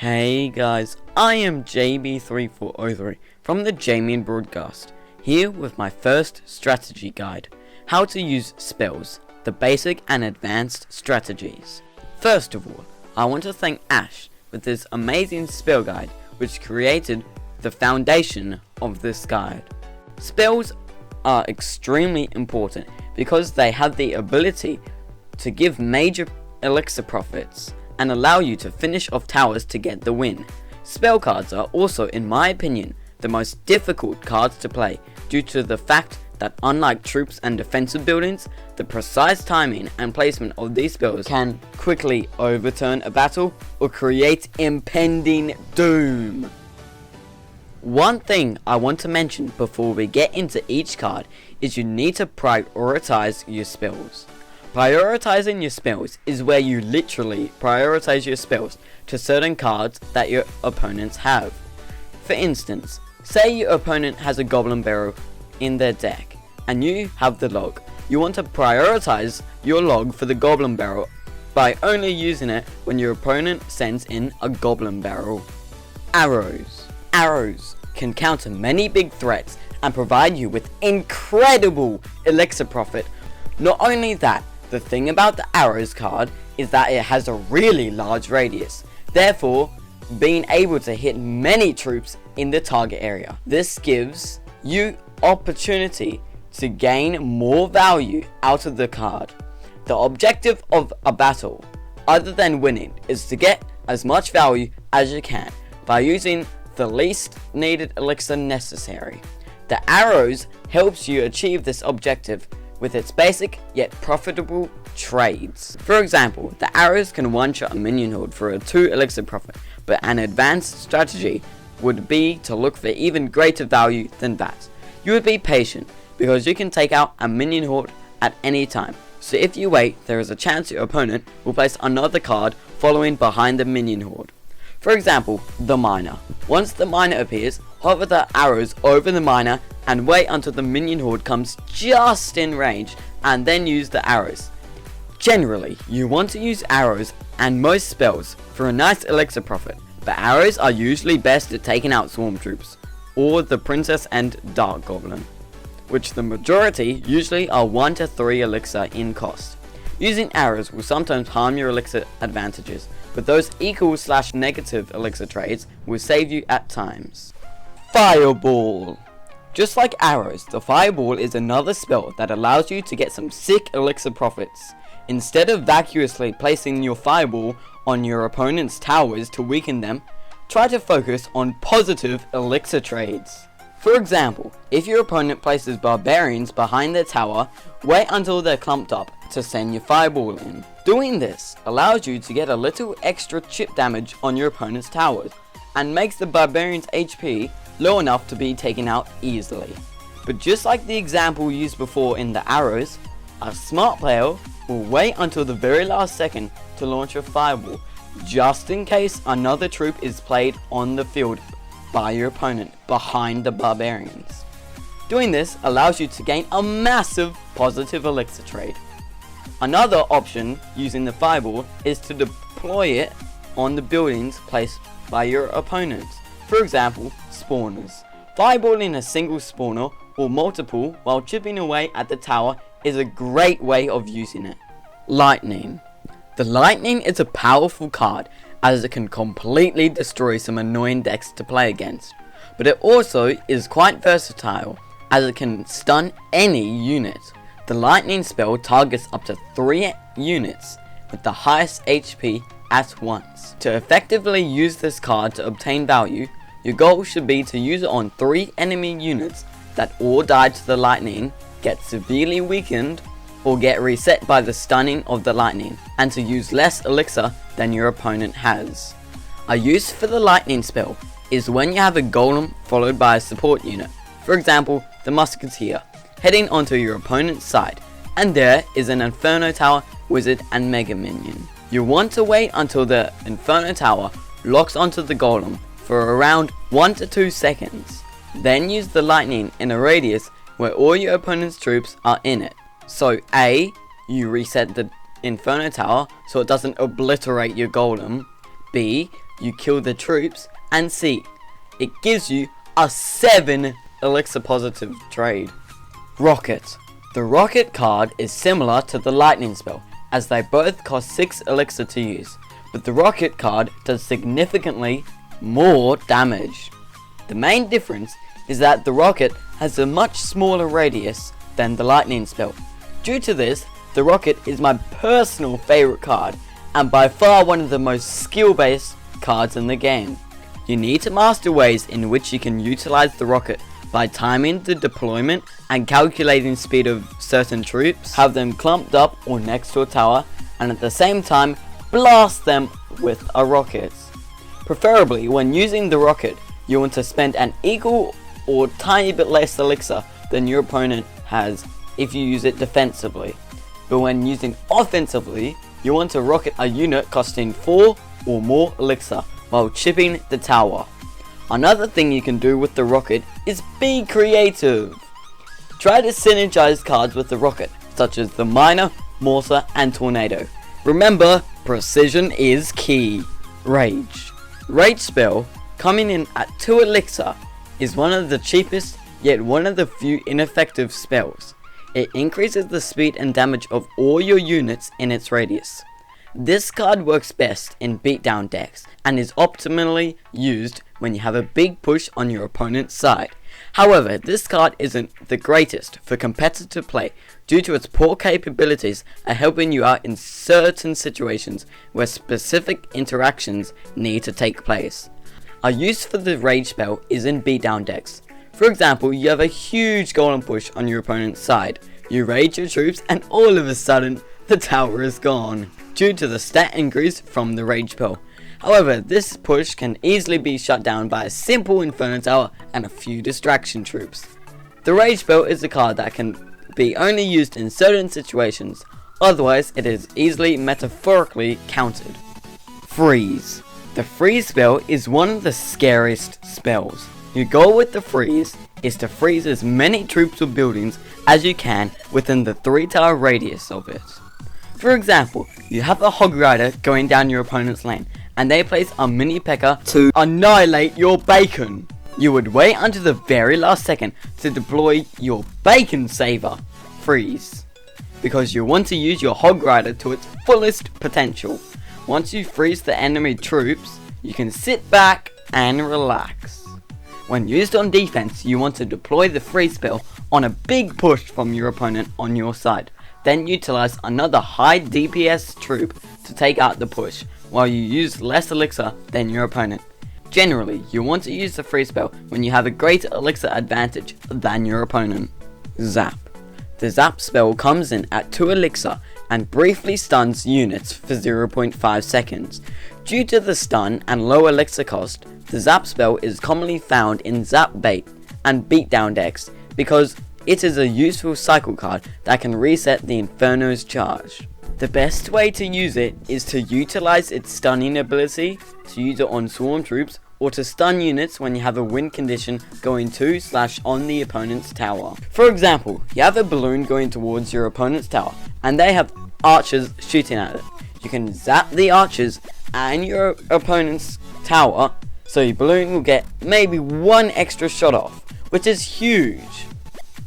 Hey guys, I am JB3403 from the Jayming Broadcast, here with my first strategy guide, how to use spells, the basic and advanced strategies. First of all, I want to thank Ash with his amazing spell guide which created the foundation of this guide. Spells are extremely important because they have the ability to give major elixir profits and allow you to finish off towers to get the win. Spell cards are also, in my opinion, the most difficult cards to play due to the fact that unlike troops and defensive buildings, the precise timing and placement of these spells can quickly overturn a battle or create impending doom. One thing I want to mention before we get into each card is you need to prioritize your spells. Prioritizing your spells is where you literally prioritize your spells to certain cards that your opponents have. For instance, say your opponent has a goblin barrel in their deck and you have the log. You want to prioritize your log for the goblin barrel by only using it when your opponent sends in a goblin barrel. Arrows. Arrows can counter many big threats and provide you with incredible elixir profit. Not only that, the thing about the arrows card is that it has a really large radius, therefore being able to hit many troops in the target area. This gives you opportunity to gain more value out of the card. The objective of a battle, other than winning, is to get as much value as you can by using the least needed elixir necessary. The arrows helps you achieve this objective with its basic yet profitable trades. For example, the arrows can one-shot a minion horde for a 2 elixir profit, but an advanced strategy would be to look for even greater value than that. You would be patient because you can take out a minion horde at any time, so if you wait, there is a chance your opponent will place another card following behind the minion horde. For example, the miner. Once the miner appears, hover the arrows over the miner and wait until the minion horde comes just in range and then use the arrows. Generally, you want to use arrows and most spells for a nice elixir profit, but arrows are usually best at taking out swarm troops or the princess and dark goblin, which the majority usually are 1 to 3 elixir in cost. Using arrows will sometimes harm your elixir advantages, but those equal/negative elixir trades will save you at times. Fireball. Just like arrows, the fireball is another spell that allows you to get some sick elixir profits. Instead of vacuously placing your fireball on your opponent's towers to weaken them, try to focus on positive elixir trades. For example, if your opponent places barbarians behind their tower, wait until they're clumped up to send your fireball in. Doing this allows you to get a little extra chip damage on your opponent's towers and makes the barbarian's HP low enough to be taken out easily. But just like the example used before in the arrows, a smart player will wait until the very last second to launch a fireball, just in case another troop is played on the field by your opponent behind the barbarians. Doing this allows you to gain a massive positive elixir trade. Another option using the fireball is to deploy it on the buildings placed by your opponents. For example, spawners. Fireballing a single spawner or multiple while chipping away at the tower is a great way of using it. Lightning. The lightning is a powerful card as it can completely destroy some annoying decks to play against, but it also is quite versatile as it can stun any unit. The lightning spell targets up to 3 units with the highest HP at once. To effectively use this card to obtain value, your goal should be to use it on 3 enemy units that all die to the lightning, get severely weakened, or get reset by the stunning of the lightning, and to use less elixir than your opponent has. A use for the lightning spell is when you have a golem followed by a support unit, for example the musketeer, heading onto your opponent's side, and there is an inferno tower, wizard and mega minion. You want to wait until the inferno tower locks onto the golem for around 1 to 2 seconds, then use the lightning in a radius where all your opponent's troops are in it. So A, you reset the inferno tower so it doesn't obliterate your golem. B, you kill the troops, and C, it gives you a 7 elixir positive trade. Rocket. The rocket card is similar to the lightning spell, as they both cost 6 elixir to use, but the rocket card does significantly more damage. The main difference is that the rocket has a much smaller radius than the lightning spell. Due to this, the rocket is my personal favorite card, and by far one of the most skill-based cards in the game. You need to master ways in which you can utilize the rocket by timing the deployment and calculating speed of certain troops, have them clumped up or next to a tower, and at the same time blast them with a rocket. Preferably, when using the rocket, you want to spend an equal or tiny bit less elixir than your opponent has if you use it defensively. But when using offensively, you want to rocket a unit costing 4 or more elixir while chipping the tower. Another thing you can do with the rocket is be creative. Try to synergize cards with the rocket, such as the miner, mortar, and tornado. Remember, precision is key. Rage. Rage spell, coming in at 2 elixir, is one of the cheapest, yet one of the few ineffective spells. It increases the speed and damage of all your units in its radius. This card works best in beatdown decks, and is optimally used when you have a big push on your opponent's side. However, this card isn't the greatest for competitive play due to its poor capabilities at helping you out in certain situations where specific interactions need to take place. A use for the rage spell is in beatdown decks. For example, you have a huge golem push on your opponent's side. You rage your troops and all of a sudden, the tower is gone, due to the stat increase from the rage spell. However, this push can easily be shut down by a simple Inferno Tower and a few distraction troops. The rage spell is a card that can be only used in certain situations, otherwise it is easily metaphorically countered. Freeze. The freeze spell is one of the scariest spells. Your goal with the freeze is to freeze as many troops or buildings as you can within the 3-tower radius of it. For example, you have a Hog Rider going down your opponent's lane, and they place a mini P.E.K.K.A. to annihilate your bacon. You would wait until the very last second to deploy your bacon saver, freeze, because you want to use your Hog Rider to its fullest potential. Once you freeze the enemy troops, you can sit back and relax. When used on defense, you want to deploy the freeze spell on a big push from your opponent on your side. Then utilize another high DPS troop to take out the push, while you use less elixir than your opponent. Generally, you want to use the freeze spell when you have a greater elixir advantage than your opponent. Zap. The zap spell comes in at 2 elixir and briefly stuns units for 0.5 seconds. Due to the stun and low elixir cost, the zap spell is commonly found in zap bait and beatdown decks because it is a useful cycle card that can reset the Inferno's charge. The best way to use it is to utilize its stunning ability, to use it on swarm troops, or to stun units when you have a win condition going to/on the opponent's tower. For example, you have a balloon going towards your opponent's tower, and they have archers shooting at it. You can zap the archers and your opponent's tower, so your balloon will get maybe 1 extra shot off, which is huge.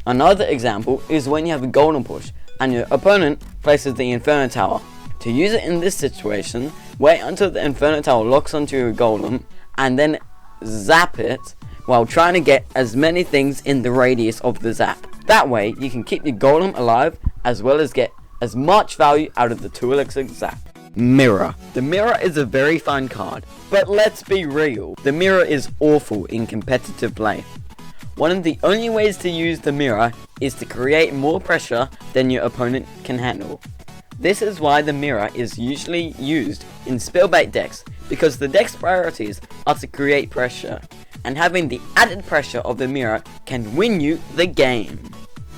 Another example is when you have a golden push, and your opponent places the Inferno Tower. To use it in this situation, wait until the Inferno Tower locks onto your golem, and then zap it while trying to get as many things in the radius of the zap. That way, you can keep your golem alive, as well as get as much value out of the 2 elixir zap. Mirror. The mirror is a very fun card, but let's be real, the mirror is awful in competitive play. One of the only ways to use the mirror is to create more pressure than your opponent can handle. This is why the mirror is usually used in spellbait decks, because the deck's priorities are to create pressure, and having the added pressure of the mirror can win you the game.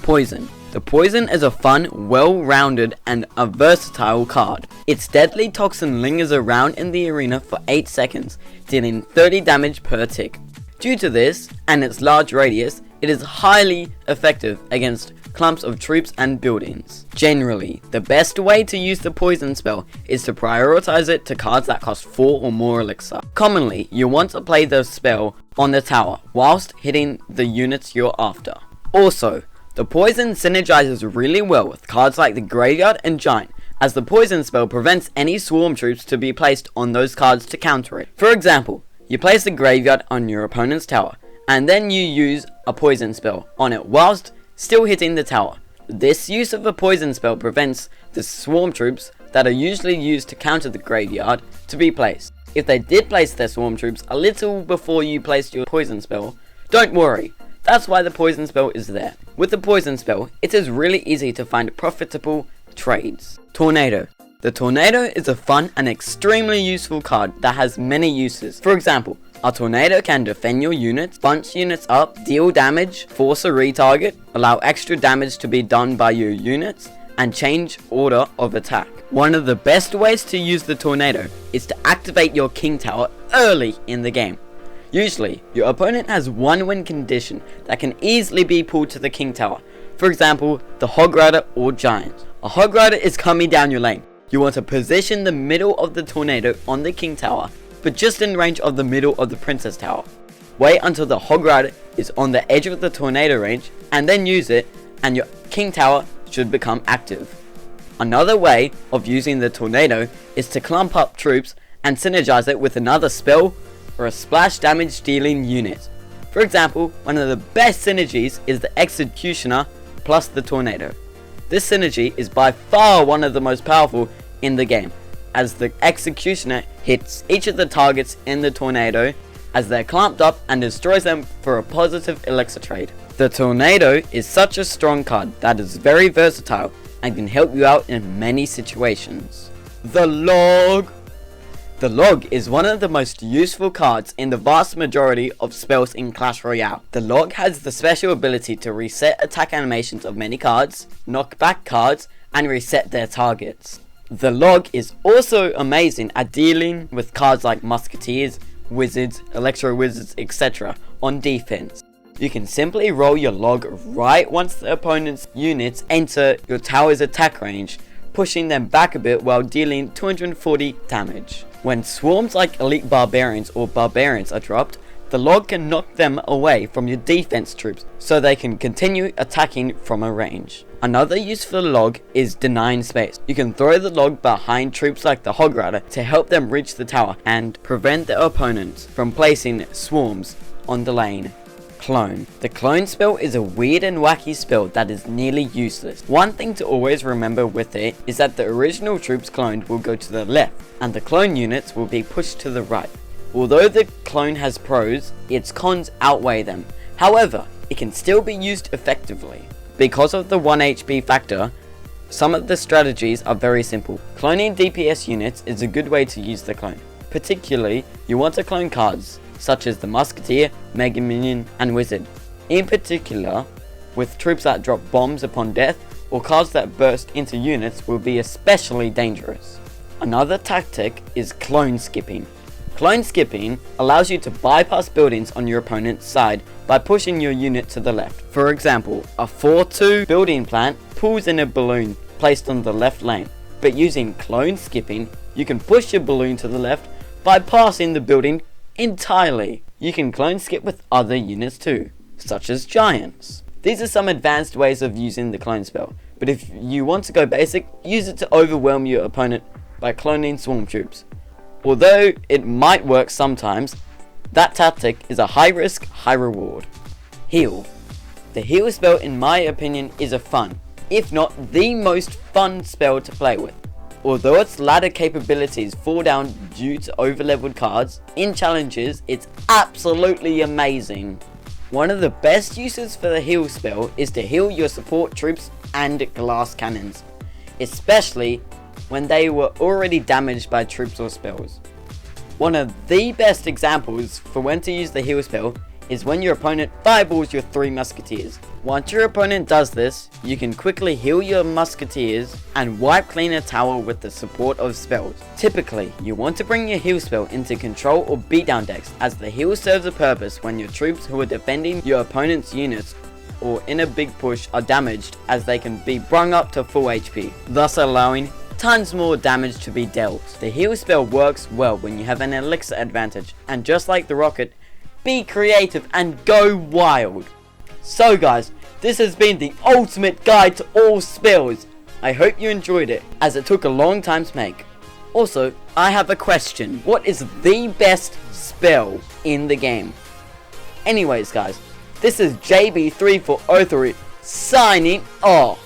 Poison. The poison is a fun, well-rounded, and a versatile card. Its deadly toxin lingers around in the arena for 8 seconds, dealing 30 damage per tick. Due to this, and its large radius, it is highly effective against clumps of troops and buildings. Generally, the best way to use the poison spell is to prioritize it to cards that cost 4 or more elixir. Commonly, you want to play the spell on the tower whilst hitting the units you're after. Also, the poison synergizes really well with cards like the Graveyard and Giant, as the poison spell prevents any swarm troops to be placed on those cards to counter it. For example, you place the Graveyard on your opponent's tower, and then you use a poison spell on it whilst still hitting the tower. This use of a poison spell prevents the swarm troops that are usually used to counter the Graveyard to be placed. If they did place their swarm troops a little before you placed your poison spell, don't worry, that's why the poison spell is there. With the poison spell, it is really easy to find profitable trades. Tornado. The Tornado is a fun and extremely useful card that has many uses. For example, a Tornado can defend your units, bunch units up, deal damage, force a retarget, allow extra damage to be done by your units, and change order of attack. One of the best ways to use the Tornado is to activate your King Tower early in the game. Usually, your opponent has one win condition that can easily be pulled to the King Tower. For example, the Hog Rider or Giant. A Hog Rider is coming down your lane. You want to position the middle of the Tornado on the King Tower, but just in range of the middle of the Princess Tower. Wait until the Hog Rider is on the edge of the Tornado range, and then use it, and your King Tower should become active. Another way of using the Tornado is to clump up troops and synergize it with another spell or a splash damage dealing unit. For example, one of the best synergies is the Executioner plus the Tornado. This synergy is by far one of the most powerful in the game, as the Executioner hits each of the targets in the Tornado as they're clamped up and destroys them for a positive elixir trade. The Tornado is such a strong card that is very versatile and can help you out in many situations. The Log. The Log is one of the most useful cards in the vast majority of spells in Clash Royale. The Log has the special ability to reset attack animations of many cards, knock back cards, and reset their targets. The Log is also amazing at dealing with cards like Musketeers, Wizards, Electro Wizards, etc. on defense. You can simply roll your Log right once the opponent's units enter your tower's attack range, pushing them back a bit while dealing 240 damage. When swarms like Elite Barbarians or Barbarians are dropped, the Log can knock them away from your defense troops so they can continue attacking from a range. Another use for the Log is denying space. You can throw the Log behind troops like the Hog Rider to help them reach the tower and prevent their opponents from placing swarms on the lane. Clone. The clone spell is a weird and wacky spell that is nearly useless. One thing to always remember with it is that the original troops cloned will go to the left and the clone units will be pushed to the right. Although the clone has pros, its cons outweigh them. However, it can still be used effectively. Because of the 1 HP factor, some of the strategies are very simple. Cloning DPS units is a good way to use the clone. Particularly, you want to clone cards such as the Musketeer, Mega Minion, and Wizard. In particular, with troops that drop bombs upon death, or cards that burst into units will be especially dangerous. Another tactic is clone skipping. Clone skipping allows you to bypass buildings on your opponent's side by pushing your unit to the left. For example, a 4-2 building plant pulls in a balloon placed on the left lane, but using clone skipping, you can push your balloon to the left by passing the building entirely. You can clone skip with other units too, such as giants. These are some advanced ways of using the clone spell, but if you want to go basic, use it to overwhelm your opponent by cloning swarm troops. Although it might work sometimes, that tactic is a high risk, high reward. Heal. The heal spell in my opinion is a fun, if not the most fun spell to play with. Although its ladder capabilities fall down due to overleveled cards, in challenges it's absolutely amazing. One of the best uses for the heal spell is to heal your support troops and glass cannons, especially when they were already damaged by troops or spells. One of the best examples for when to use the heal spell is when your opponent fireballs your 3 musketeers. Once your opponent does this, you can quickly heal your musketeers and wipe clean a tower with the support of spells. Typically, you want to bring your heal spell into control or beatdown decks, as the heal serves a purpose when your troops who are defending your opponent's units or in a big push are damaged, as they can be brung up to full HP, thus allowing tons more damage to be dealt. The heal spell works well when you have an elixir advantage, and just like the rocket, be creative and go wild. So guys, this has been the ultimate guide to all spells. I hope you enjoyed it, as it took a long time to make. Also, I have a question. What is the best spell in the game? Anyways guys, this is JB3403 signing off.